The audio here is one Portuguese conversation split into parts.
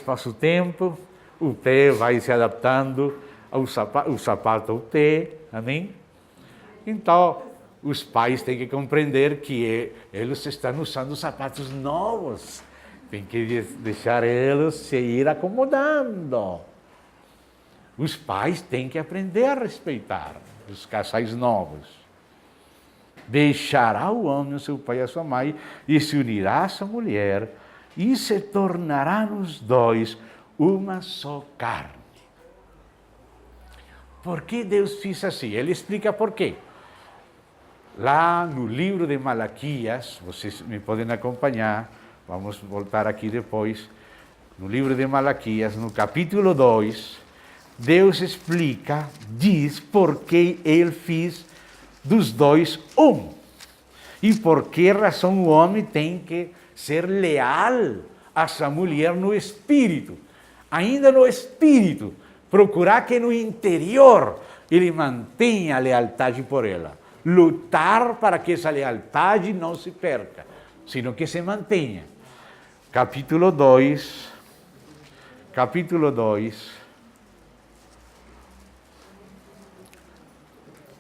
Passa o tempo, o pé vai se adaptando ao sapato ao pé, amém? Então, os pais têm que compreender que eles estão usando sapatos novos. Tem que deixar eles se ir acomodando. Os pais têm que aprender a respeitar os casais novos. Deixará o homem o seu pai e a sua mãe e se unirá à sua mulher e se tornarão os dois uma só carne. Por que Deus fez assim? Ele explica por quê. Lá no livro de Malaquias, vocês me podem acompanhar, vamos voltar aqui depois, no livro de Malaquias, no capítulo 2, Deus explica, diz por que Ele fez dos dois um. E por que razão o homem tem que ser leal a sua mulher no espírito. Ainda no espírito, procurar que no interior ele mantenha a lealdade por ela. Lutar para que essa lealdade não se perca, sino que se mantenha. Capítulo 2,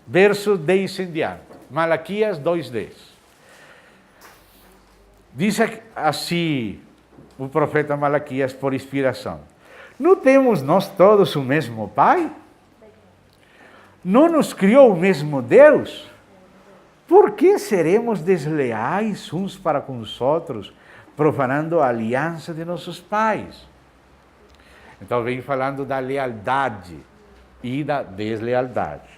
verso 10 em diante. Malaquias 2:10. Diz assim o profeta Malaquias por inspiração: não temos nós todos o mesmo Pai? Não nos criou o mesmo Deus? Por que seremos desleais uns para com os outros, profanando a aliança de nossos pais? Então vem falando da lealdade e da deslealdade.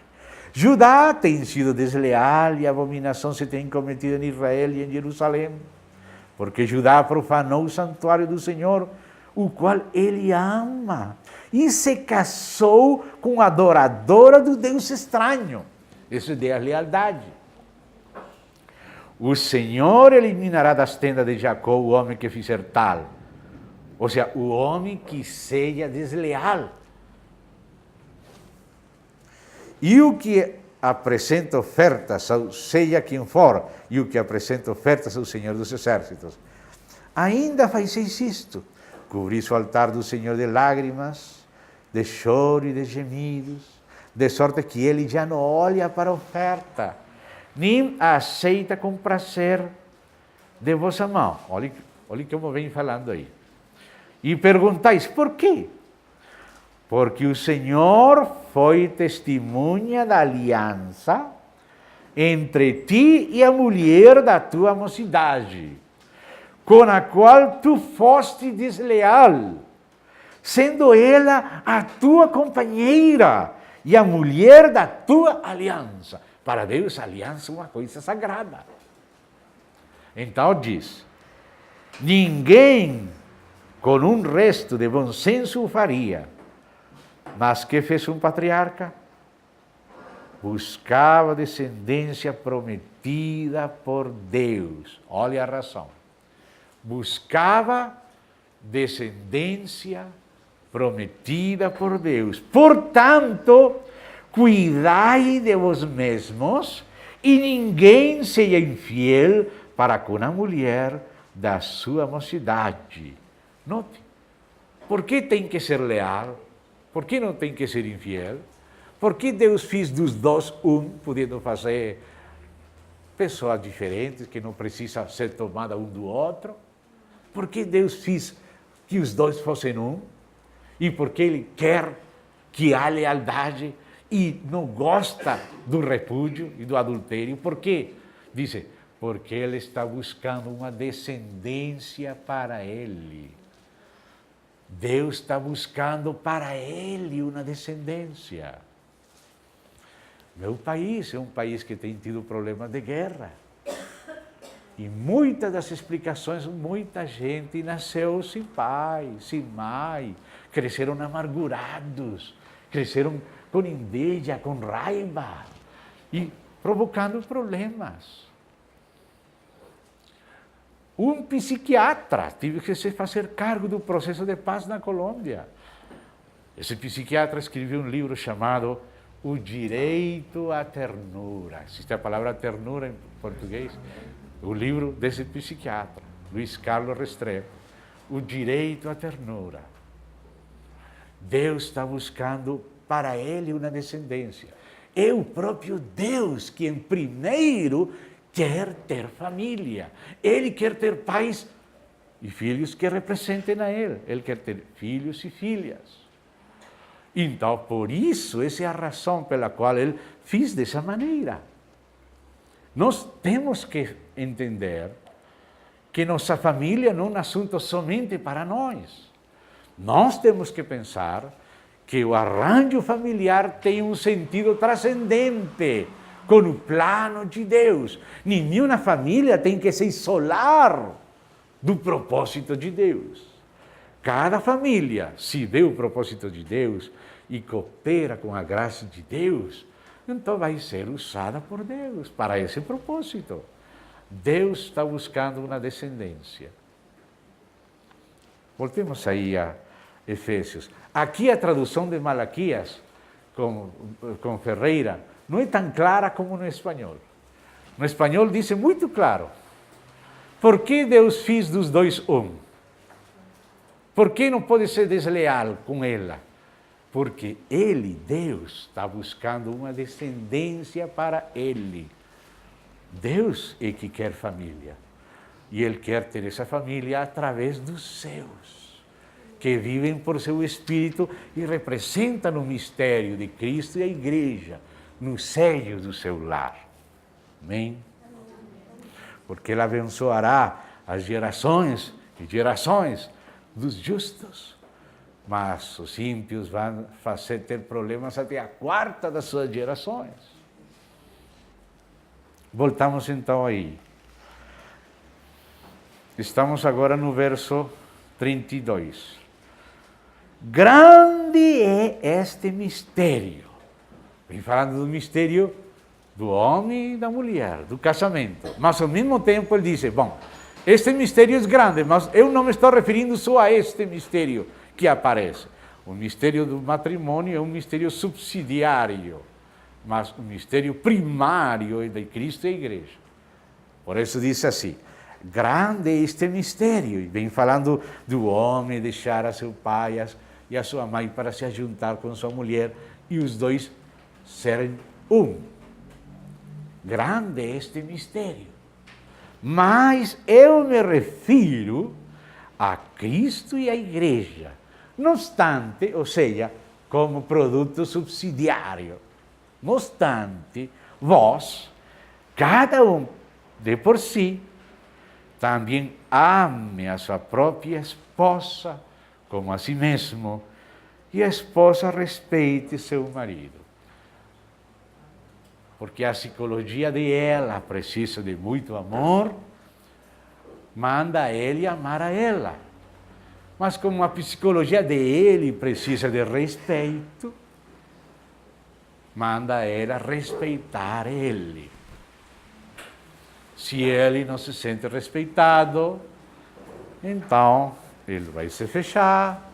Judá tem sido desleal e a abominação se tem cometido em Israel e em Jerusalém, porque Judá profanou o santuário do Senhor, o qual ele ama, e se casou com a adoradora do Deus estranho. Isso é deslealdade. O Senhor eliminará das tendas de Jacó o homem que fizer tal, ou seja, o homem que seja desleal. E o que apresenta ofertas, seja quem for, e o que apresenta ofertas ao Senhor dos Exércitos. Ainda fazeis isto: cobris o altar do Senhor de lágrimas, de choro e de gemidos, de sorte que ele já não olha para a oferta, nem a aceita com prazer de vossa mão. Olha como vem falando aí. E perguntais, por quê? Porque o Senhor foi testemunha da aliança entre ti e a mulher da tua mocidade, com a qual tu foste desleal, sendo ela a tua companheira e a mulher da tua aliança. Para Deus, a aliança é uma coisa sagrada. Então diz: ninguém com um resto de bom senso o faria. Mas que fez um patriarca? Buscava descendência prometida por Deus. Olha a razão. Buscava descendência prometida por Deus. Portanto, cuidai de vós mesmos e ninguém seja infiel para com a mulher da sua mocidade. Note, por que tem que ser leal? Por que não tem que ser infiel? Por que Deus fez dos dois um, podendo fazer pessoas diferentes, que não precisam ser tomadas um do outro? Por que Deus fez que os dois fossem um? E porque Ele quer que há lealdade e não gosta do repúdio e do adultério? Por quê? Diz, porque Ele está buscando uma descendência para Ele. Deus está buscando para Ele uma descendência. Meu país é um país que tem tido problemas de guerra. E muitas das explicações, muita gente nasceu sem pai, sem mãe, cresceram amargurados, cresceram com inveja, com raiva e provocando problemas. Um psiquiatra teve que se fazer cargo do processo de paz na Colômbia. Esse psiquiatra escreveu um livro chamado O Direito à Ternura. Existe a palavra ternura em português? O livro desse psiquiatra, Luiz Carlos Restrepo. o direito à ternura. Deus está buscando para ele uma descendência. É o próprio Deus quem primeiro quer ter família. Ele quer ter pais e filhos que representem a ele. Ele quer ter filhos e filhas. Então, por isso, essa é a razão pela qual ele fez dessa maneira. Nós temos que entender que nossa família não é um assunto somente para nós. Nós temos que pensar que o arranjo familiar tem um sentido transcendente com o plano de Deus. Nenhuma família tem que se isolar do propósito de Deus. Cada família, se vê o propósito de Deus e coopera com a graça de Deus, então vai ser usada por Deus para esse propósito. Deus está buscando uma descendência. Voltemos aí a Efésios. Aqui a tradução de Malaquias, com Ferreira, não é tão clara como no espanhol. No espanhol diz muito claro. Por que Deus fez dos dois um? Por que não pode ser desleal com ela? Porque ele, Deus, está buscando uma descendência para ele. Deus é que quer família. E ele quer ter essa família através dos seus, que vivem por seu Espírito e representam o mistério de Cristo e a Igreja no seio do seu lar. Amém? Porque ele abençoará as gerações e gerações dos justos. Mas os ímpios vão ter problemas até a quarta das suas gerações. Voltamos então aí. Estamos agora no verso 32. Grande é este mistério. Vem falando do mistério do homem e da mulher, do casamento. Mas ao mesmo tempo ele diz, bom, este mistério é grande, mas eu não me estou referindo só a este mistério que aparece. O mistério do matrimônio é um mistério subsidiário, mas o mistério primário é de Cristo e a Igreja. Por isso diz assim, grande é este mistério. E vem falando do homem deixar a seu pai e a sua mãe para se juntar com sua mulher e os dois serem um. Grande é este mistério. Mas eu me refiro a Cristo e à Igreja. Não obstante, ou seja, como produto subsidiário. Não obstante, vós, cada um de por si, também ame a sua própria esposa como a si mesmo, e a esposa respeite seu marido. Porque a psicologia de ela precisa de muito amor, manda ele amar a ela. Mas como a psicologia de ele precisa de respeito, manda ela respeitar ele. Se ele não se sente respeitado, então ele vai se fechar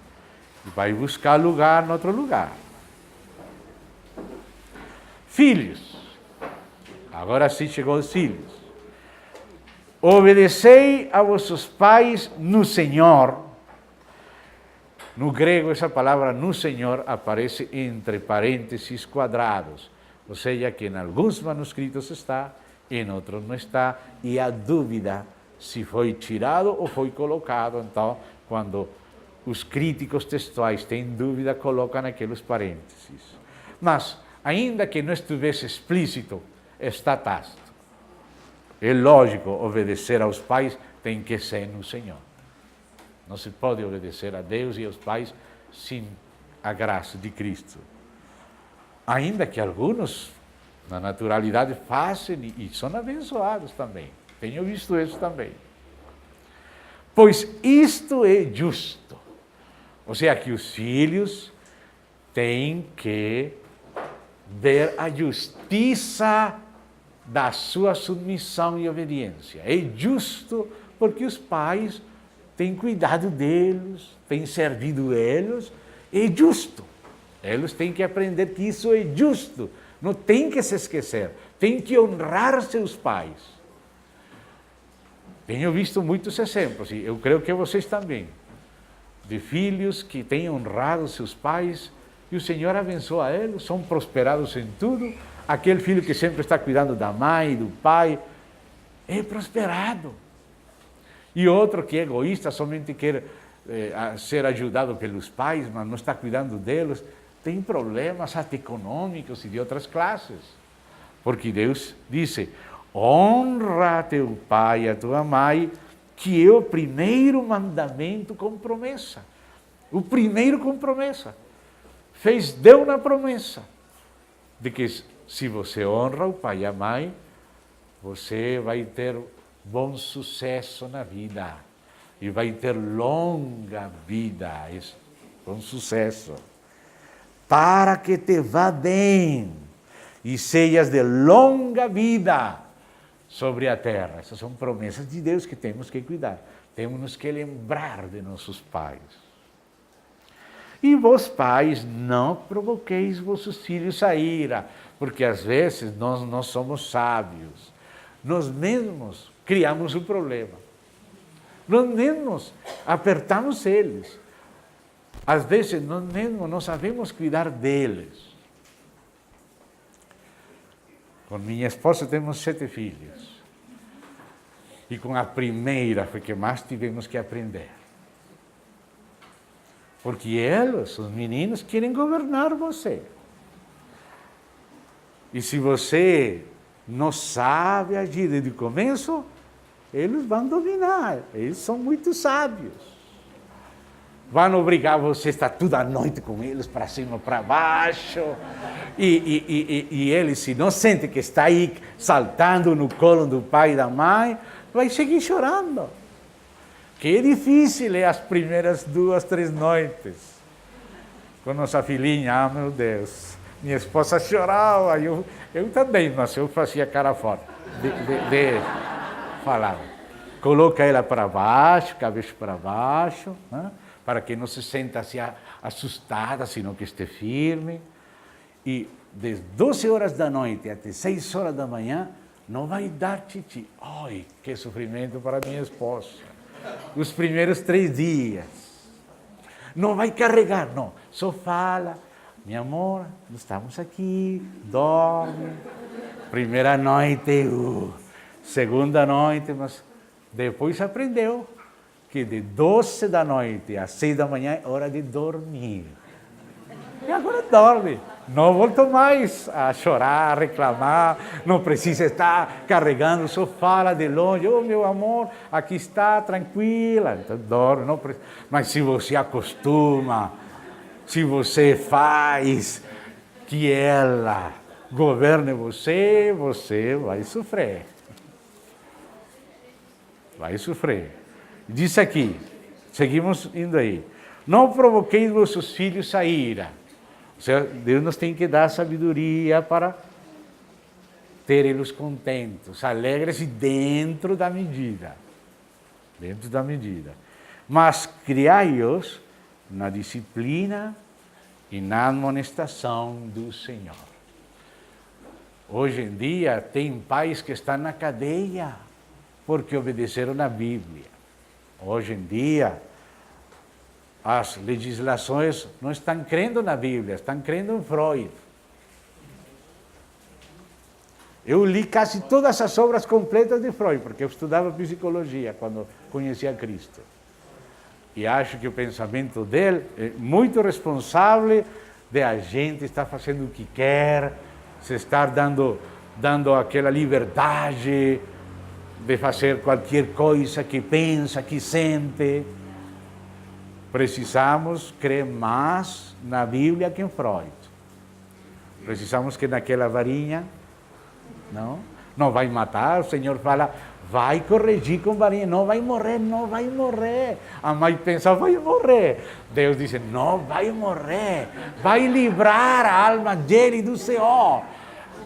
e vai buscar lugar em outro lugar. Filhos, agora sim chegou os filhos. Obedecei a vossos pais no Senhor. No grego, essa palavra no Senhor aparece entre parênteses quadrados. Ou seja, que em alguns manuscritos está, em outros não está, e há dúvida se foi tirado ou foi colocado. Então, quando os críticos textuais têm dúvida, colocam aqueles parênteses. Mas, ainda que não estivesse explícito, está tácito. É lógico, obedecer aos pais tem que ser no Senhor. Não se pode obedecer a Deus e aos pais sem a graça de Cristo. Ainda que alguns, na naturalidade, fazem e são abençoados também. Tenho visto isso também. Pois isto é justo. Ou seja, que os filhos têm que ver a justiça da sua submissão e obediência. É justo porque os pais têm cuidado deles, têm servido eles, é justo. Eles têm que aprender que isso é justo. Não tem que se esquecer, tem que honrar seus pais. Tenho visto muitos exemplos, e eu creio que vocês também. de filhos que têm honrado seus pais e o Senhor abençoa eles, são prosperados em tudo. Aquele filho que sempre está cuidando da mãe e do pai é prosperado. E outro que é egoísta, somente quer ser ajudado pelos pais, mas não está cuidando deles, tem problemas até econômicos e de outras classes. Porque Deus disse: honra teu pai e a tua mãe, que é o primeiro mandamento com promessa. O primeiro com promessa. Deu na promessa de que se você honra o pai e a mãe, você vai ter bom sucesso na vida. E vai ter longa vida, com sucesso. Para que te vá bem e seias de longa vida sobre a terra. Essas são promessas de Deus que temos que cuidar. Temos que lembrar de nossos pais. E vós, pais, não provoqueis vossos filhos a ira, porque às vezes nós não somos sábios. Nós mesmos criamos o problema. Nós mesmos apertamos eles. Às vezes nós mesmos não sabemos cuidar deles. Com minha esposa temos 7 filhos. E com a primeira foi que mais tivemos que aprender. Porque eles, os meninos, querem governar você. E se você não sabe agir desde o começo, eles vão dominar. Eles são muito sábios. Vão obrigar você a estar toda a noite com eles, para cima, para baixo. E ele, se não sente que está aí saltando no colo do pai e da mãe, vai seguir chorando. Que é difícil as primeiras 2, 3 noites. Com nossa filhinha, meu Deus. Minha esposa chorava, eu também, mas eu fazia cara fora. De falar. Coloca ela para baixo, cabeça para baixo, né? Para que não se sinta assim assustada, senão que esteja firme. E das 12 horas da noite até 6 horas da manhã, não vai dar titi. Ai, que sofrimento para minha esposa. Os primeiros 3 dias. Não vai carregar, não. Só fala: meu amor, estamos aqui, dorme. Primeira noite, segunda noite, mas depois aprendeu que de 12 da noite às 6 da manhã é hora de dormir. E agora dorme. Não volto mais a chorar, a reclamar, não precisa estar carregando, só fala de longe: oh, meu amor, aqui está, tranquila. Então dorme, não precisa. Mas se você acostuma, se você faz que ela governe você, você vai sofrer. Vai sofrer. Diz aqui, seguimos indo aí: não provoqueis vossos filhos a ira. Ou seja, Deus nos tem que dar sabedoria para ter eles contentes, alegres e dentro da medida. Dentro da medida. Mas criai-os na disciplina e na amonestação do Senhor. Hoje em dia tem pais que estão na cadeia porque obedeceram a Bíblia. Hoje em dia as legislações não estão crendo na Bíblia, estão crendo em Freud. Eu li quase todas as obras completas de Freud, porque eu estudava psicologia quando conhecia Cristo. E acho que o pensamento dele é muito responsável de a gente estar fazendo o que quer, se estar dando aquela liberdade de fazer qualquer coisa que pensa, que sente. Precisamos crer mais na Bíblia que em Freud. Precisamos que naquela varinha não vai matar. O Senhor fala: vai corrigir com varinha, não vai morrer, não vai morrer. A mãe pensa: vai morrer. Deus diz: não vai morrer, vai livrar a alma dele do Senhor.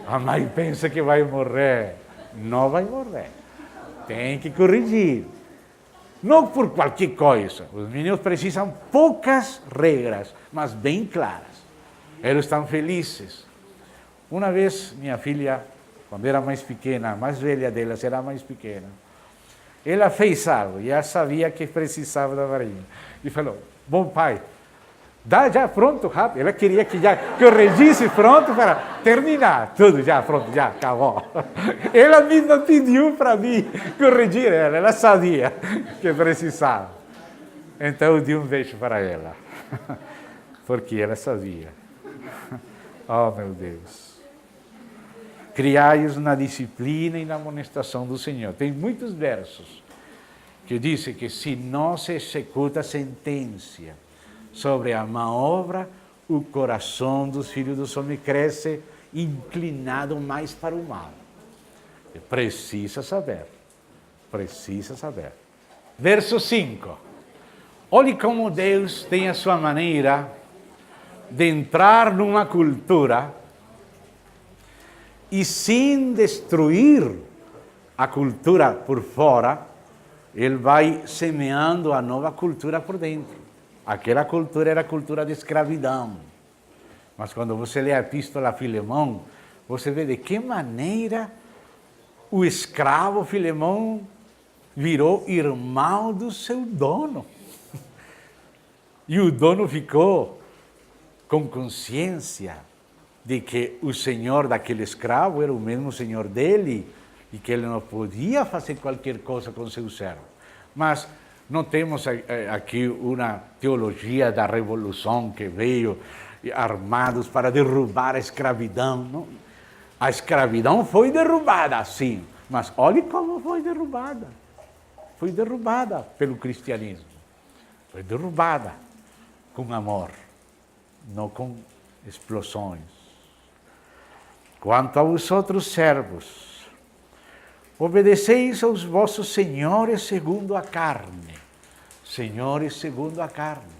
A mãe pensa que vai morrer, não vai morrer. Tem que corrigir. Não por qualquer coisa. Os meninos precisam poucas regras, mas bem claras. Eles estão felizes. Uma vez, minha filha, quando era mais pequena, a mais velha delas era mais pequena, ela fez algo e ela sabia que precisava da varinha. E falou: bom pai, dá já pronto, rápido. Ela queria que já corrigisse pronto para terminar. Tudo já pronto, já acabou. Ela mesma pediu para mim corrigir ela sabia que precisava. Então eu dei um beijo para ela, porque ela sabia. Oh, meu Deus. Criai-os na disciplina e na amonestação do Senhor. Tem muitos versos que dizem que se não se executa a sentença sobre a má obra, o coração dos filhos dos homens cresce inclinado mais para o mal. Precisa saber. Precisa saber. Verso 5. Olhe como Deus tem a sua maneira de entrar numa cultura e sem destruir a cultura por fora, ele vai semeando a nova cultura por dentro. Aquela cultura era a cultura de escravidão. Mas quando você lê a epístola a Filemão, você vê de que maneira o escravo Filemão virou irmão do seu dono. E o dono ficou com consciência de que o senhor daquele escravo era o mesmo senhor dele e que ele não podia fazer qualquer coisa com seu servo. Mas não temos aqui uma teologia da revolução que veio armados para derrubar a escravidão. Não? A escravidão foi derrubada, sim, mas olhe como foi derrubada. Foi derrubada pelo cristianismo. Foi derrubada com amor, não com explosões. Quanto aos outros servos, obedeceis aos vossos senhores segundo a carne. Senhores segundo a carne.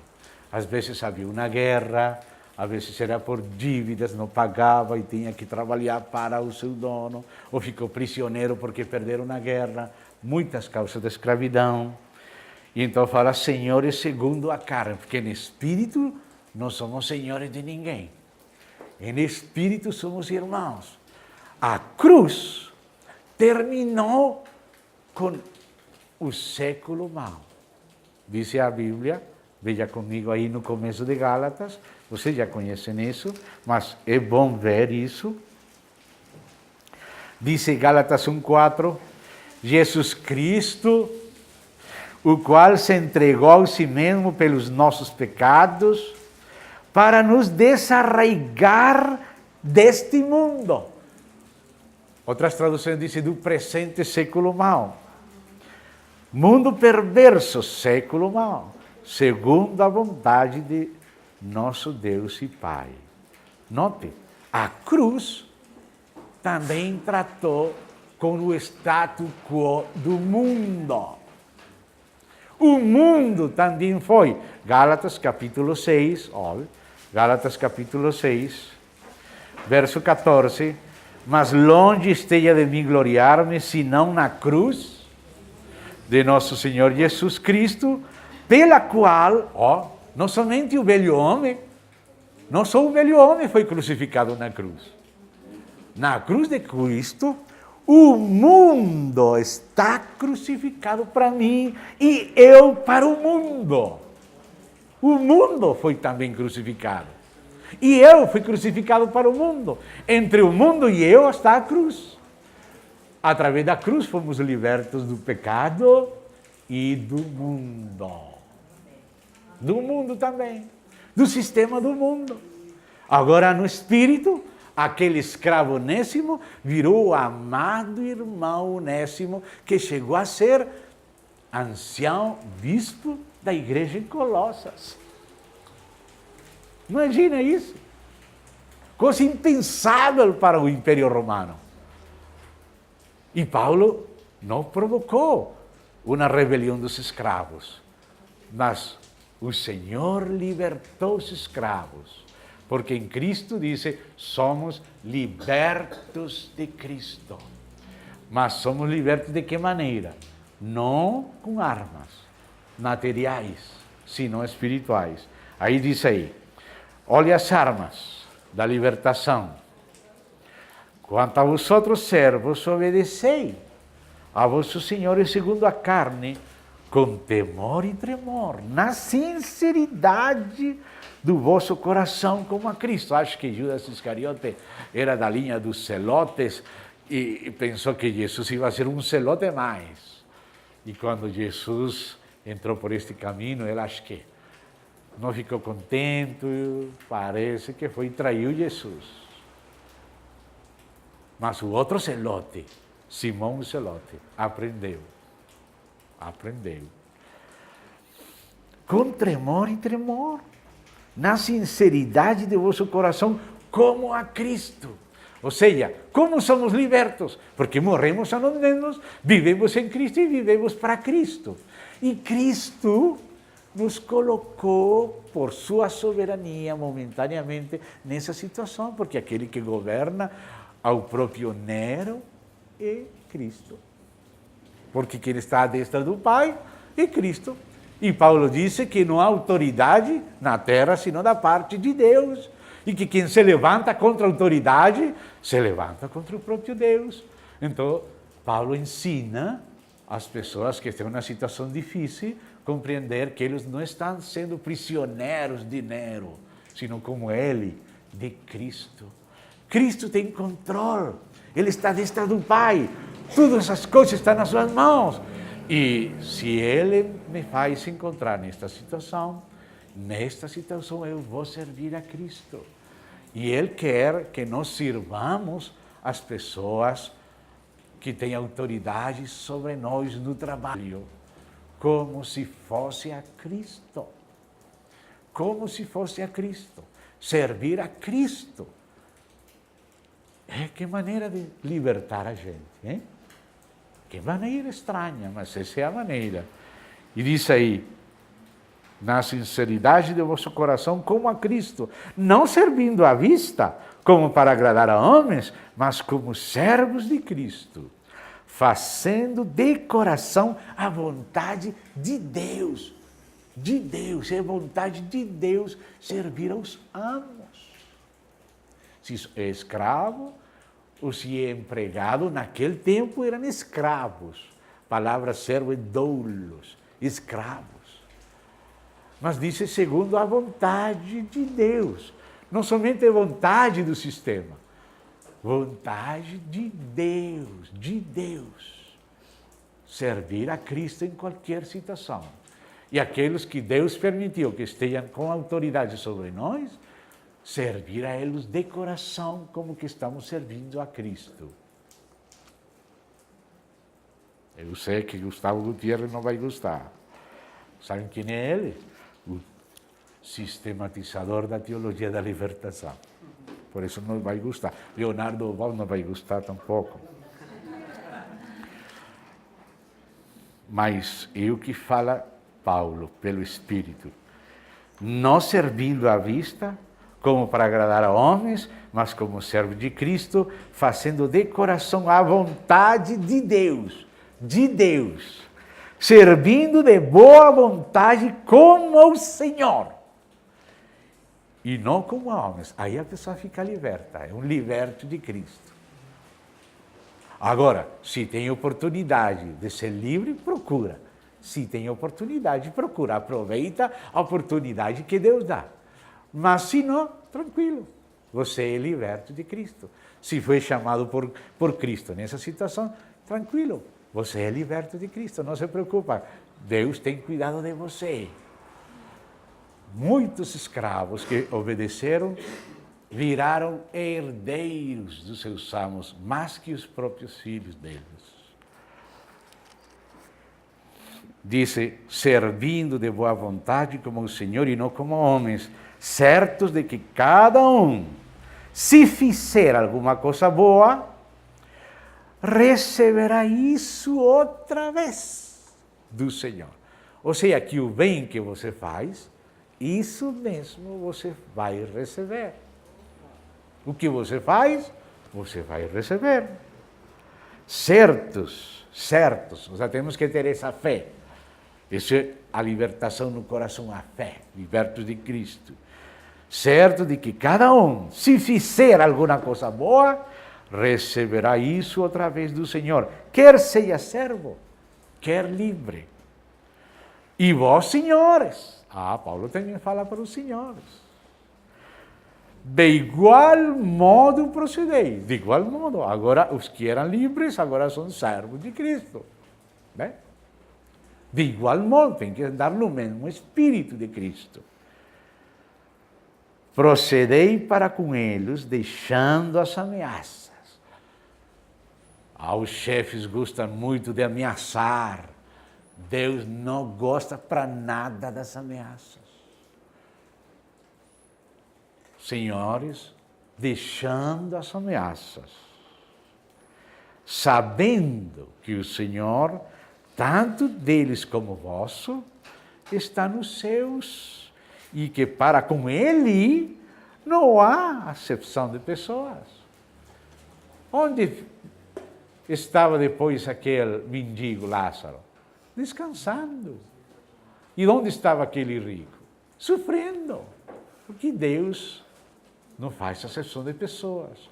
Às vezes havia uma guerra, às vezes era por dívidas, não pagava e tinha que trabalhar para o seu dono, ou ficou prisioneiro porque perderam na guerra, muitas causas de escravidão. E então fala senhores segundo a carne, porque em espírito não somos senhores de ninguém. Em espírito somos irmãos. A cruz terminou com o século mau. Diz a Bíblia, veja comigo aí no começo de Gálatas, vocês já conhecem isso, mas é bom ver isso. Diz Gálatas 1:4, Jesus Cristo, o qual se entregou a si mesmo pelos nossos pecados, para nos desarraigar deste mundo. Outras traduções dizem do presente século mau. Mundo perverso, século mau, segundo a vontade de nosso Deus e Pai. Note, a cruz também tratou com o status quo do mundo. O mundo também foi. Gálatas capítulo 6, olha, Gálatas capítulo 6, verso 14. Mas longe esteja de mim gloriar-me, senão na cruz de nosso Senhor Jesus Cristo, pela qual, não somente o velho homem, não só o velho homem foi crucificado na cruz. Na cruz de Cristo, o mundo está crucificado para mim e eu para o mundo. O mundo foi também crucificado. E eu fui crucificado para o mundo. Entre o mundo e eu está a cruz. Através da cruz fomos libertos do pecado e do mundo. Do mundo também. Do sistema do mundo. Agora no espírito, aquele escravo Onésimo virou o amado irmão Onésimo, que chegou a ser ancião bispo da igreja em Colossas. Imagina isso. Coisa impensável para o Império Romano. E Paulo não provocou uma rebelião dos escravos, mas o Senhor libertou os escravos. Porque em Cristo, diz, somos libertos de Cristo. Mas somos libertos de que maneira? Não com armas materiais, sino espirituais. Aí diz aí, olha as armas da libertação. Quanto a vosotros servos, obedecei a vossos senhores segundo a carne, com temor e tremor, na sinceridade do vosso coração como a Cristo. Acho que Judas Iscariote era da linha dos celotes e pensou que Jesus ia ser um celote mais. E quando Jesus entrou por este caminho, ele acho que não ficou contente, parece que foi e traiu Jesus. Mas o outro celote, Simão o celote, aprendeu. Com tremor e tremor, na sinceridade de vosso coração, como a Cristo. Ou seja, como somos libertos? Porque morremos a nós mesmos, vivemos em Cristo e vivemos para Cristo. E Cristo nos colocou, por sua soberania, momentaneamente, nessa situação, porque aquele que governa ao próprio Nero é Cristo. Porque quem está à destra do Pai é Cristo. E Paulo disse que não há autoridade na terra, senão da parte de Deus. E que quem se levanta contra a autoridade, se levanta contra o próprio Deus. Então, Paulo ensina as pessoas que estão em uma situação difícil compreender que eles não estão sendo prisioneiros de Nero, sino como ele, de Cristo. Cristo tem controle, ele está à destra do Pai, todas as coisas estão nas suas mãos. E se ele me faz encontrar nesta situação eu vou servir a Cristo. E ele quer que nós sirvamos as pessoas que têm autoridade sobre nós no trabalho, como se fosse a Cristo. Como se fosse a Cristo. Servir a Cristo. Que maneira de libertar a gente, hein? Que maneira estranha, mas essa é a maneira. E diz aí, na sinceridade de vosso coração, como a Cristo, não servindo à vista, como para agradar a homens, mas como servos de Cristo, fazendo de coração a vontade de Deus. De Deus, é vontade de Deus servir aos amos. Se é escravo, ou se é empregado, naquele tempo eram escravos. A palavra servo é doulos, escravos. Mas disse segundo a vontade de Deus. Não somente a vontade do sistema. Vontade de Deus, de Deus. Servir a Cristo em qualquer situação. E aqueles que Deus permitiu que estejam com autoridade sobre nós, servir a eles de coração, como que estamos servindo a Cristo. Eu sei que Gustavo Gutierrez não vai gostar. Sabem quem é ele? O sistematizador da teologia da libertação. Por isso não vai gostar. Leonardo Val não vai gostar tampouco. Mas é o que fala Paulo, pelo Espírito. Não servindo à vista, como para agradar a homens, mas como servo de Cristo, fazendo de coração a vontade de Deus. De Deus. Servindo de boa vontade como ao Senhor. E não como a homens. Aí a pessoa fica liberta. É um liberto de Cristo. Agora, se tem oportunidade de ser livre, procura. Se tem oportunidade, procura. Aproveita a oportunidade que Deus dá. Mas se não, tranquilo. Você é liberto de Cristo. Se foi chamado por Cristo nessa situação, tranquilo. Você é liberto de Cristo, não se preocupa. Deus tem cuidado de você. Muitos escravos que obedeceram viraram herdeiros dos seus amos, mais que os próprios filhos deles. Dice, servindo de boa vontade como o Senhor e não como homens, certos de que cada um, se fizer alguma coisa boa, receberá isso outra vez do Senhor. Ou seja, que o bem que você faz, isso mesmo você vai receber. O que você faz, você vai receber. Certos, nós temos que ter essa fé. Isso é a libertação no coração, a fé, libertos de Cristo. Certo de que cada um, se fizer alguma coisa boa, receberá isso outra vez do Senhor. Quer seja servo, quer livre. E vós, senhores. Paulo também fala para os senhores. De igual modo procedei. De igual modo. Agora, os que eram livres, agora são servos de Cristo. Bem? De igual modo, tem que andar no mesmo espírito de Cristo. Procedei para com eles, deixando as ameaças. Os chefes gostam muito de ameaçar. Deus não gosta para nada das ameaças. Senhores, deixando as ameaças, sabendo que o Senhor, tanto deles como vosso, está nos céus, e que para com Ele não há acepção de pessoas. Onde estava depois aquele mendigo Lázaro? Descansando. E onde estava aquele rico? Sofrendo. Porque Deus não faz acepção de pessoas.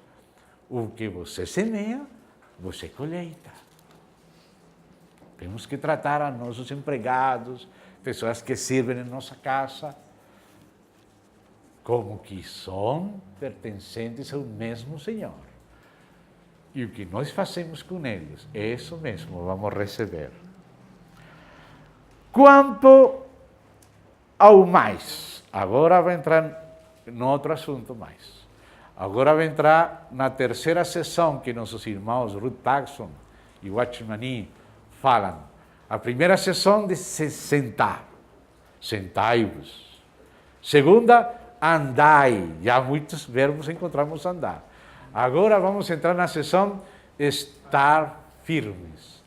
O que você semeia, você colheita. Temos que tratar a nossos empregados, pessoas que servem em nossa casa, como que são pertencentes ao mesmo Senhor. E o que nós fazemos com eles, é isso mesmo, vamos receber. Quanto ao mais, agora vai entrar em outro assunto mais. Agora vai entrar na terceira sessão que nossos irmãos Ruth Paxson e Watchmani falam. A primeira sessão de se sentar. Sentai-vos. Segunda, andai. Já muitos verbos encontramos andar. Agora vamos entrar na sessão estar firmes.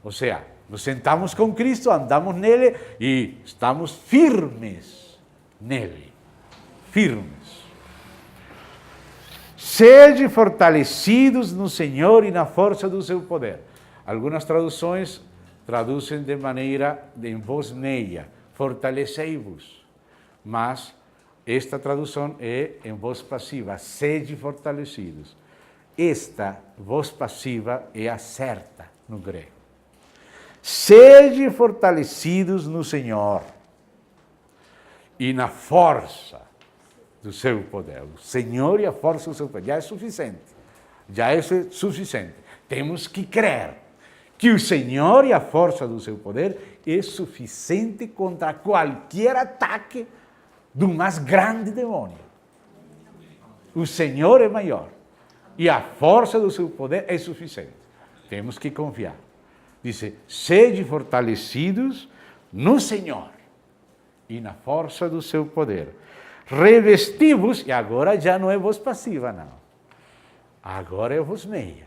Ou seja, nos sentamos com Cristo, andamos nele e estamos firmes nele. Firmes. Sede fortalecidos no Senhor e na força do seu poder. Algumas traduções traduzem de maneira em voz meia, fortalecei-vos. Mas esta tradução é em voz passiva, sede fortalecidos. Esta voz passiva é a certa no grego. Sede fortalecidos no Senhor e na força do seu poder. O Senhor e a força do seu poder. Já é suficiente. Já é suficiente. Temos que crer que o Senhor e a força do seu poder é suficiente contra qualquer ataque do mais grande demônio. O Senhor é maior e a força do seu poder é suficiente. Temos que confiar. Diz, sede fortalecidos no Senhor e na força do seu poder. Revesti-vos, e agora já não é voz passiva, não. Agora é voz meia.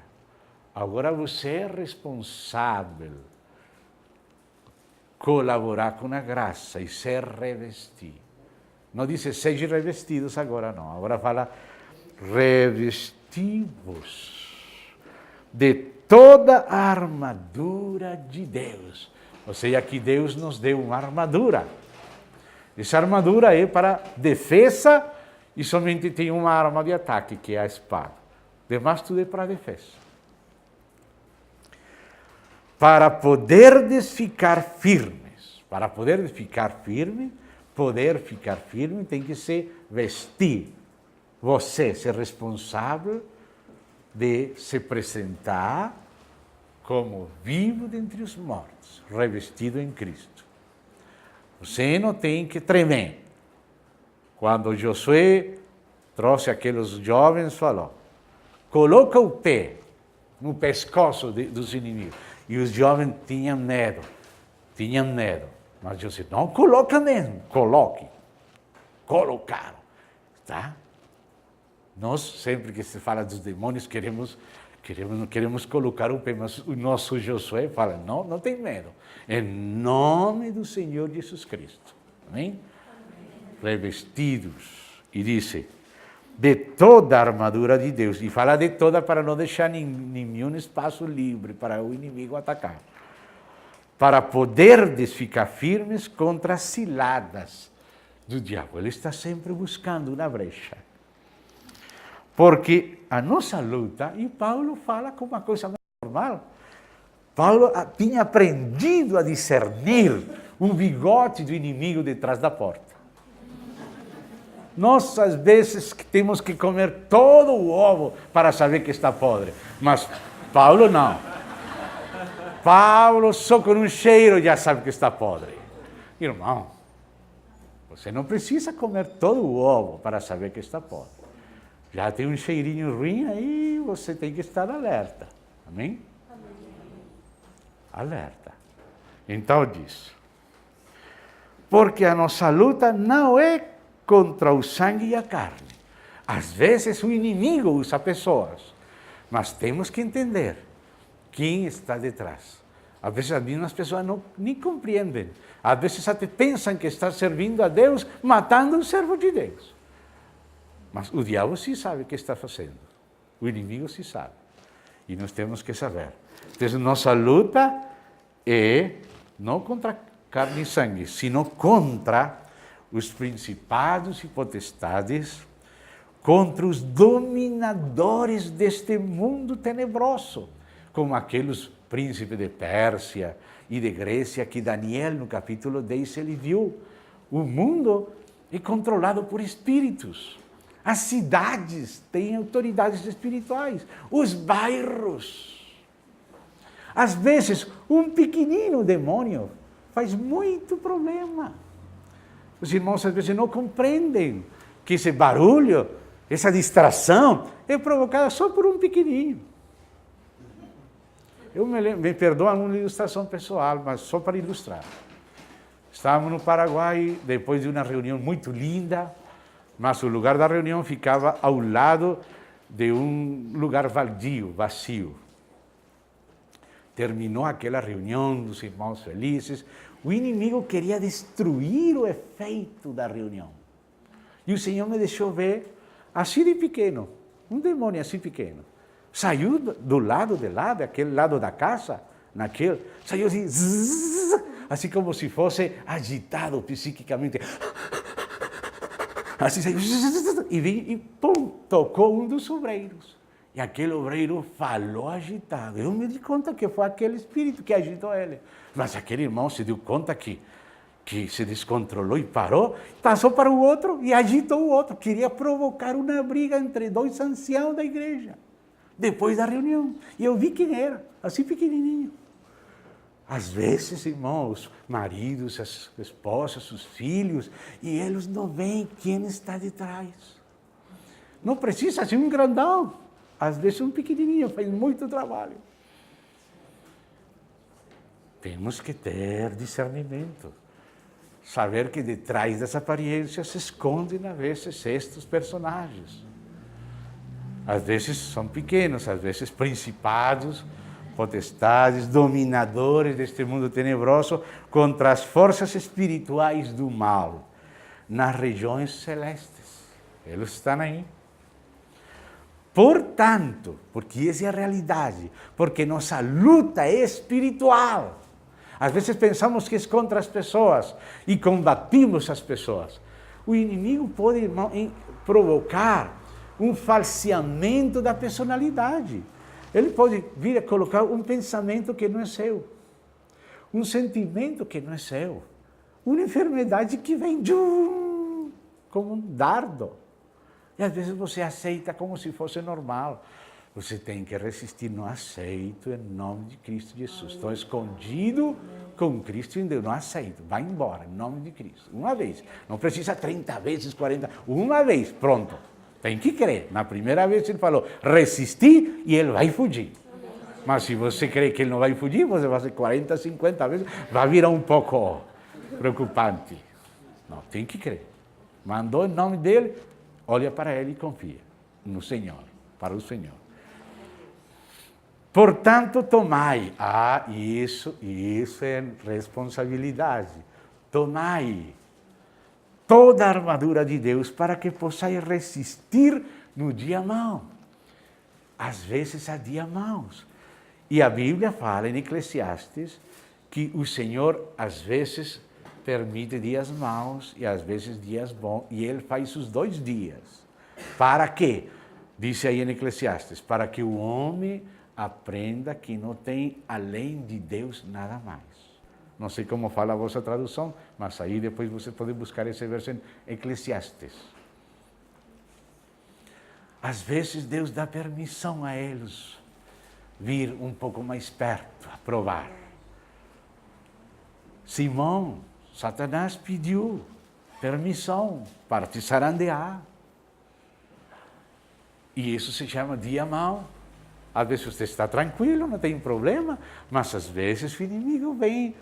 Agora você é responsável colaborar com a graça e ser revestido. Não diz sejam revestidos agora, não. Agora fala revesti-vos de toda a armadura de Deus. Ou seja, que Deus nos deu uma armadura. Essa armadura é para defesa e somente tem uma arma de ataque, que é a espada. Demais tudo é para defesa. Para poderdes ficar firmes. Para poder ficar firme, tem que se vestir. Você ser responsável de se apresentar como vivo dentre os mortos, revestido em Cristo. Você não tem que tremer. Quando Josué trouxe aqueles jovens, falou, coloca o pé no pescoço dos inimigos. E os jovens tinham medo. Mas Josué, não coloca mesmo, coloque. Colocaram. Tá? Nós, sempre que se fala dos demônios, queremos colocar o pé, mas o nosso Josué fala, não tem medo. Em nome do Senhor Jesus Cristo. Amém? Revestidos. E diz, de toda a armadura de Deus. E fala de toda para não deixar nenhum espaço livre para o inimigo atacar. Para poderdes ficar firmes contra as ciladas do diabo. Ele está sempre buscando uma brecha. Porque a nossa luta, e Paulo fala como uma coisa normal, Paulo tinha aprendido a discernir o bigote do inimigo detrás da porta. Nós, às vezes, temos que comer todo o ovo para saber que está podre. Mas Paulo não. Paulo, só com um cheiro, já sabe que está podre. Irmão, você não precisa comer todo o ovo para saber que está podre. Já tem um cheirinho ruim aí, você tem que estar alerta. Amém? Amém. Alerta. Então diz, porque a nossa luta não é contra o sangue e a carne. Às vezes o inimigo usa pessoas, mas temos que entender quem está detrás. Às vezes as mesmas pessoas nem compreendem. Às vezes até pensam que está servindo a Deus, matando o servo de Deus. Mas o diabo sim sabe o que está fazendo. O inimigo sim sabe. E nós temos que saber. Então, nossa luta é não contra carne e sangue, sino contra os principados e potestades, contra os dominadores deste mundo tenebroso, como aqueles príncipes de Pérsia e de Grécia que Daniel, no capítulo 10, ele viu. O mundo é controlado por espíritos. As cidades têm autoridades espirituais. Os bairros. Às vezes, um pequenino demônio faz muito problema. Os irmãos às vezes não compreendem que esse barulho, essa distração, é provocada só por um pequenininho. Eu me perdoa uma ilustração pessoal, mas só para ilustrar. Estávamos no Paraguai, depois de uma reunião muito linda, mas o lugar da reunião ficava ao lado de um lugar vazio. Terminou aquela reunião, os irmãos felizes. O inimigo queria destruir o efeito da reunião. E o Senhor me deixou ver, assim de pequeno, um demônio assim pequeno. Saiu do lado de lá, daquele lado da casa, saiu assim, zzz, assim como se fosse agitado psiquicamente. Assim saiu, e pum, tocou um dos obreiros. E aquele obreiro falou agitado. Eu me di conta que foi aquele espírito que agitou ele. Mas aquele irmão se deu conta que se descontrolou e parou, passou para o outro e agitou o outro. Queria provocar uma briga entre dois anciãos da igreja, depois da reunião. E eu vi quem era, assim pequenininho. Às vezes, irmãos, maridos, as esposas, os filhos, e eles não veem quem está de trás. Não precisa ser um grandão. Às vezes um pequenininho faz muito trabalho. Temos que ter discernimento. Saber que detrás dessa aparência se escondem, às vezes, estes personagens. Às vezes são pequenos, às vezes principados, potestades, dominadores deste mundo tenebroso contra as forças espirituais do mal nas regiões celestes. Eles estão aí. Portanto, porque essa é a realidade, porque nossa luta é espiritual. Às vezes pensamos que é contra as pessoas e combatimos as pessoas. O inimigo pode, irmão, provocar um falseamento da personalidade. Ele pode vir a colocar um pensamento que não é seu, um sentimento que não é seu, uma enfermidade que vem como um dardo. E às vezes você aceita como se fosse normal. Você tem que resistir, não aceito em nome de Cristo Jesus. Estou escondido com Cristo em Deus, não aceito. Vai embora, em nome de Cristo. Uma vez, não precisa 30 vezes, 40, uma vez, pronto. Tem que crer. Na primeira vez ele falou, resistir e ele vai fugir. Mas se você crê que ele não vai fugir, você vai fazer 40, 50 vezes, vai virar um pouco preocupante. Não, tem que crer. Mandou em nome dele, olha para ele e confia no Senhor, para o Senhor. Portanto, tomai. Isso é responsabilidade. Tomai toda a armadura de Deus para que possais resistir no dia mau. Às vezes há dia maus. E a Bíblia fala em Eclesiastes que o Senhor às vezes permite dias maus e às vezes dias bons. E Ele faz os 2 dias. Para quê? Diz aí em Eclesiastes, para que o homem aprenda que não tem além de Deus nada mais. Não sei como fala a vossa tradução, mas aí depois você pode buscar esse verso em Eclesiastes. Às vezes Deus dá permissão a eles vir um pouco mais perto, a provar. Simão, Satanás pediu permissão para te zarandear. E isso se chama dia mau. Às vezes você está tranquilo, não tem problema, mas às vezes o inimigo vem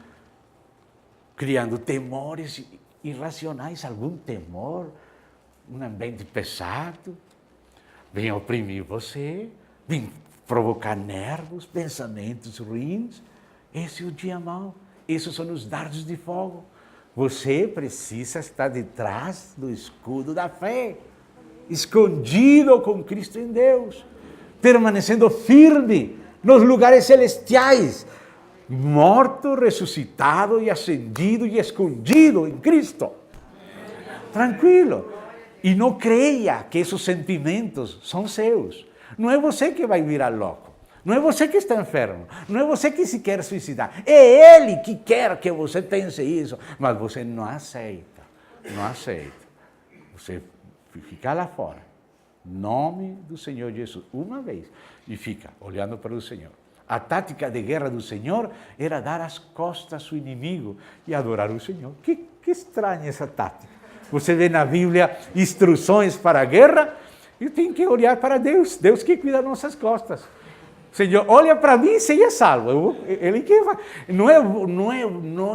criando temores irracionais, algum temor, um ambiente pesado, vem oprimir você, vem provocar nervos, pensamentos ruins. Esse é o dia mau. Esses são os dardos de fogo. Você precisa estar detrás do escudo da fé, escondido com Cristo em Deus, permanecendo firme nos lugares celestiais, morto, ressuscitado e ascendido e escondido em Cristo. Tranquilo. E não creia que esses sentimentos são seus. Não é você que vai virar louco. Não é você que está enfermo. Não é você que se quer suicidar. É Ele que quer que você pense isso. Mas você não aceita. Não aceita. Você fica lá fora. Nome do Senhor Jesus. Uma vez. E fica olhando para o Senhor. A tática de guerra do Senhor era dar as costas ao inimigo e adorar o Senhor. Que estranha essa tática. Você vê na Bíblia instruções para a guerra e tem que olhar para Deus. Deus que cuida das nossas costas. Senhor, olha para mim e seja salvo. Ele que vai. Não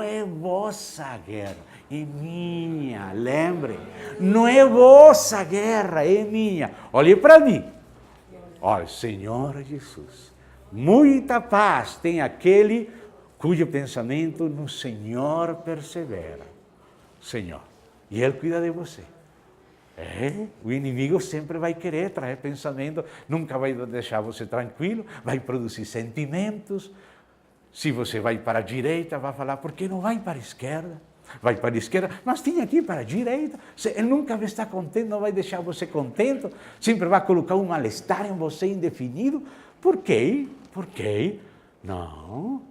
é vossa guerra, é minha. Lembre, não é vossa guerra, é minha. Olhe para mim. Olha, Senhor Jesus, muita paz tem aquele cujo pensamento no Senhor persevera. Senhor, e Ele cuida de você. O inimigo sempre vai querer trazer pensamento, nunca vai deixar você tranquilo, vai produzir sentimentos. Se você vai para a direita, vai falar, por que não vai para a esquerda? Vai para a esquerda, mas tem aqui para a direita. Ele nunca vai estar contente, não vai deixar você contente, sempre vai colocar um mal-estar em você indefinido. Por quê? Por quê? Não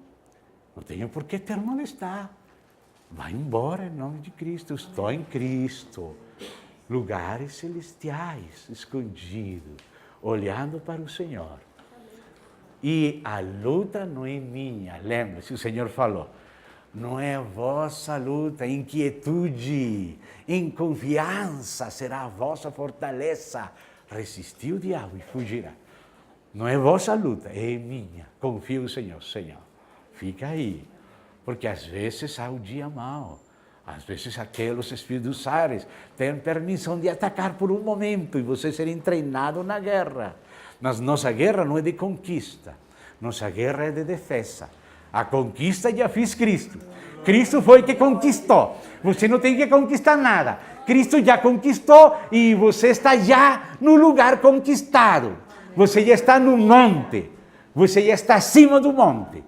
tenho por que ter mal-estar. Vai embora em nome de Cristo, estou em Cristo. Lugares celestiais, escondidos, olhando para o Senhor. E a luta não é minha, lembre-se, o Senhor falou, não é vossa luta, inquietude, em confiança será a vossa fortaleza. Resistir o diabo e fugirá. Não é vossa luta, é minha. Confia no Senhor, Senhor. Fica aí, porque às vezes há um dia mau. Às vezes aqueles espíritos ares têm permissão de atacar por um momento e você ser treinado na guerra. Mas nossa guerra não é de conquista, nossa guerra é de defesa. A conquista já fez Cristo. Cristo foi que conquistou. Você não tem que conquistar nada. Cristo já conquistou e você está já no lugar conquistado. Você já está no monte. Você já está acima do monte.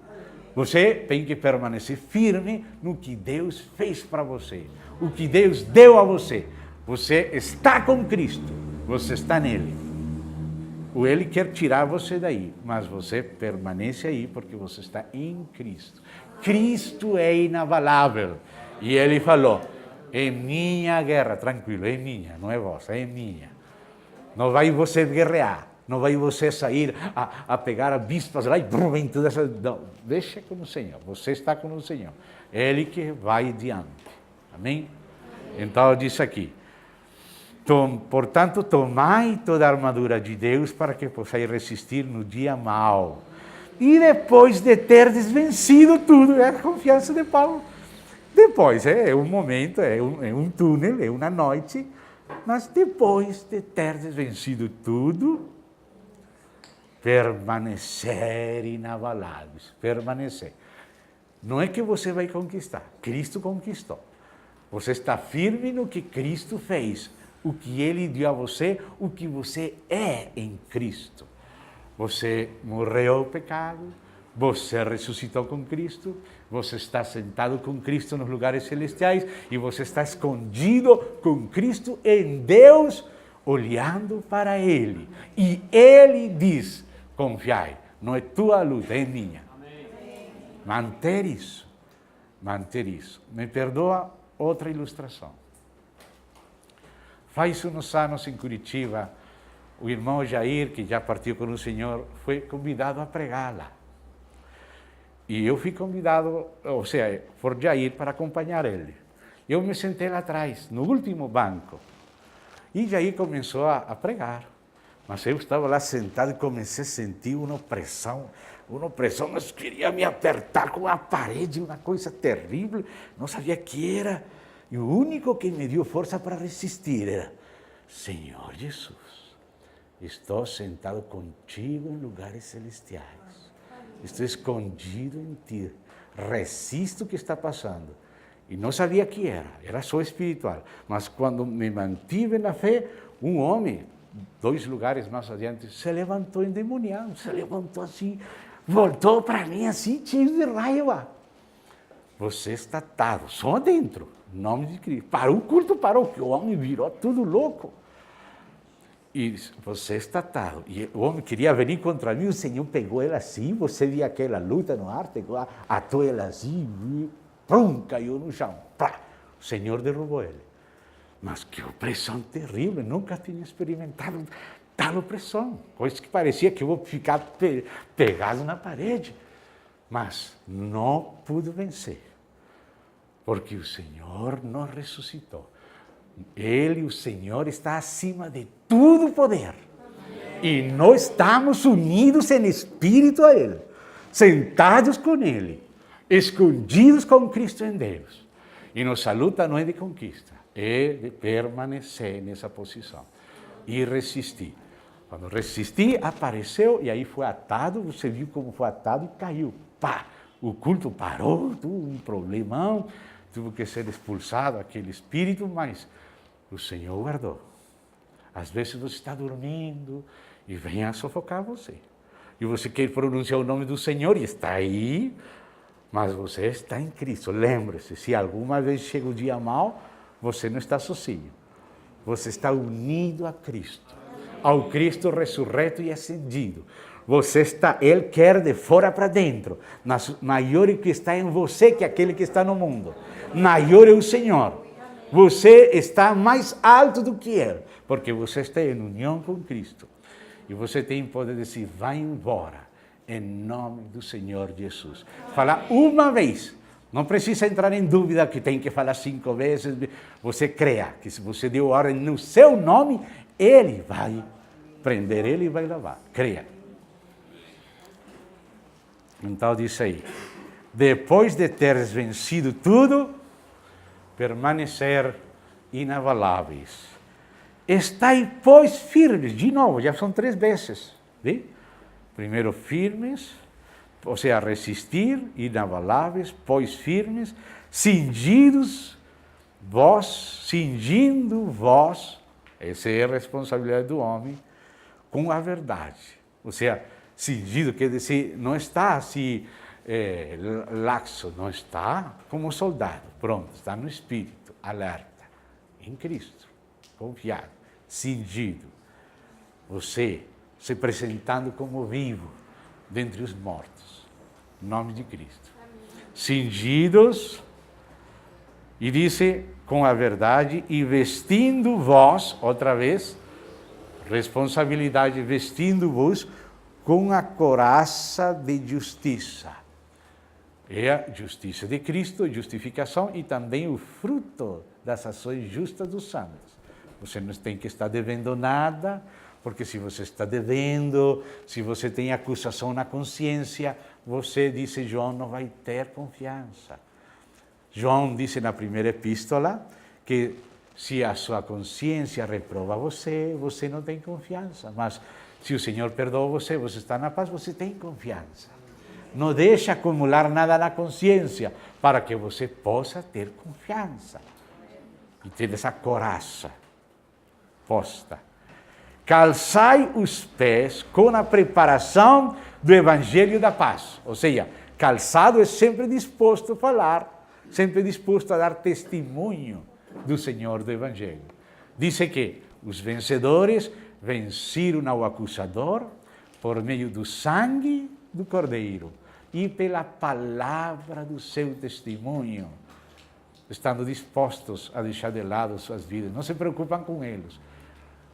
Você tem que permanecer firme no que Deus fez para você, o que Deus deu a você. Você está com Cristo, você está nele. Ele quer tirar você daí, mas você permanece aí porque você está em Cristo. Cristo é inabalável. E ele falou, é minha guerra, tranquilo, é minha, não é vossa, é minha. Não vai você guerrear. Não vai você sair a pegar avispas lá e brum, tudo essa. Não, deixa com o Senhor. Você está com o Senhor. Ele que vai adiante. Amém? Então diz aqui. Portanto, tomai toda a armadura de Deus para que possais resistir no dia mau. E depois de terdes vencido tudo, é a confiança de Paulo. Depois, é um momento, é um túnel, é uma noite, mas depois de terdes vencido tudo, permanecer inabaláveis, permanecer. Não é que você vai conquistar, Cristo conquistou. Você está firme no que Cristo fez, o que Ele deu a você, o que você é em Cristo. Você morreu ao pecado, você ressuscitou com Cristo, você está sentado com Cristo nos lugares celestiais e você está escondido com Cristo em Deus, olhando para Ele. E Ele diz, confiai, não é tua luta, é minha. Manter isso. manter isso. Me perdoa outra ilustração. Faz uns anos em Curitiba, o irmão Jair, que já partiu com o Senhor, foi convidado a pregar lá. E eu fui convidado, ou seja, por Jair para acompanhar ele. Eu me sentei lá atrás, no último banco. E Jair começou a pregar. Mas eu estava lá sentado e comecei a sentir uma opressão, mas queria me apertar com a parede, uma coisa terrível, não sabia o que era. E o único que me deu força para resistir era: Senhor Jesus, estou sentado contigo em lugares celestiais. Estou escondido em ti. Resisto o que está passando. E não sabia o que era só espiritual. Mas quando me mantive na fé, um homem, 2 lugares mais adiante, se levantou endemoniado, se levantou assim, voltou para mim assim, cheio de raiva. Você está atado, só dentro, em nome de Cristo. Parou o culto, parou, que o homem virou tudo louco. E você está atado. E o homem queria venir contra mim, o Senhor pegou ele assim, você viu aquela luta no ar, atou ele assim, pum, caiu no chão. Pá, o Senhor derrubou ele. Mas que opressão terrível, nunca tinha experimentado tal opressão. Coisa que parecia que eu vou ficar pegado na parede. Mas não pude vencer, porque o Senhor nos ressuscitou. Ele, o Senhor, está acima de todo poder. E nós estamos unidos em espírito a Ele, sentados com Ele, escondidos com Cristo em Deus. E nossa luta não é de conquista, é de permanecer nessa posição e resistir. Quando resisti, apareceu e aí foi atado, você viu como foi atado e caiu. Pá! O culto parou, tudo um problemão, teve que ser expulsado aquele espírito, mas o Senhor guardou. Às vezes você está dormindo e vem a sufocar você. E você quer pronunciar o nome do Senhor e está aí, mas você está em Cristo. Lembre-se, se alguma vez chega o dia mau, você não está sozinho. Você está unido a Cristo, ao Cristo ressurreto e ascendido. Ele quer de fora para dentro. Maior é o que está em você que aquele que está no mundo. Maior é o Senhor. Você está mais alto do que Ele, porque você está em união com Cristo. E você tem poder dizer: vai embora, em nome do Senhor Jesus. Falar uma vez. Não precisa entrar em dúvida que tem que falar 5 vezes. Você creia que se você deu ordem no seu nome, Ele vai prender, Ele vai lavar. Creia. Então diz aí: depois de teres vencido tudo, permanecer inabaláveis. Estai, pois, firmes. De novo, já são 3 vezes. ¿Sí? Primeiro, firmes, ou seja, resistir, inabaláveis, pois firmes, cingindo vós, essa é a responsabilidade do homem, com a verdade. Ou seja, cingido quer dizer, não está assim, laxo, não está como soldado, pronto, está no espírito, alerta, em Cristo, confiado, cingido. Você se apresentando como vivo dentre os mortos, em nome de Cristo. Cingidos, e disse, com a verdade, e vestindo vós, outra vez, responsabilidade, vestindo-vos com a couraça de justiça. É a justiça de Cristo, justificação, e também o fruto das ações justas dos santos. Você não tem que estar devendo nada, porque se você está devendo, se você tem acusação na consciência, você, disse João, não vai ter confiança. João disse na primeira epístola que se a sua consciência reprova você, você não tem confiança. Mas se o Senhor perdoa você, você está na paz, você tem confiança. Não deixe acumular nada na consciência para que você possa ter confiança. E ter essa coraça posta. Calçai os pés com a preparação do Evangelho da Paz. Ou seja, calçado é sempre disposto a falar, sempre disposto a dar testemunho do Senhor do Evangelho. Diz que os vencedores venceram ao acusador por meio do sangue do Cordeiro e pela palavra do seu testemunho, estando dispostos a deixar de lado suas vidas. Não se preocupam com eles.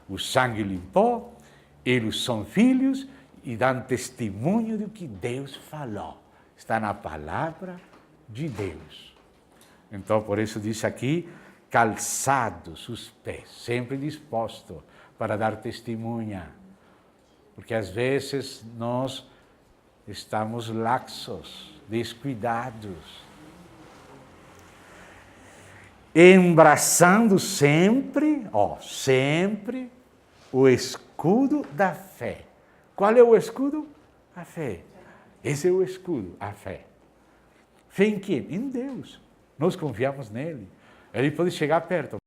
O sangue limpou, eles são filhos e dão testemunho do que Deus falou. Está na palavra de Deus. Então, por isso diz aqui, calçados os pés, sempre disposto para dar testemunha. Porque às vezes nós estamos laxos, descuidados. Embraçando sempre, sempre o escudo da fé. Qual é o escudo? A fé. Esse é o escudo, a fé. Fé em quem? Em Deus. Nós confiamos nele. Ele pode chegar perto.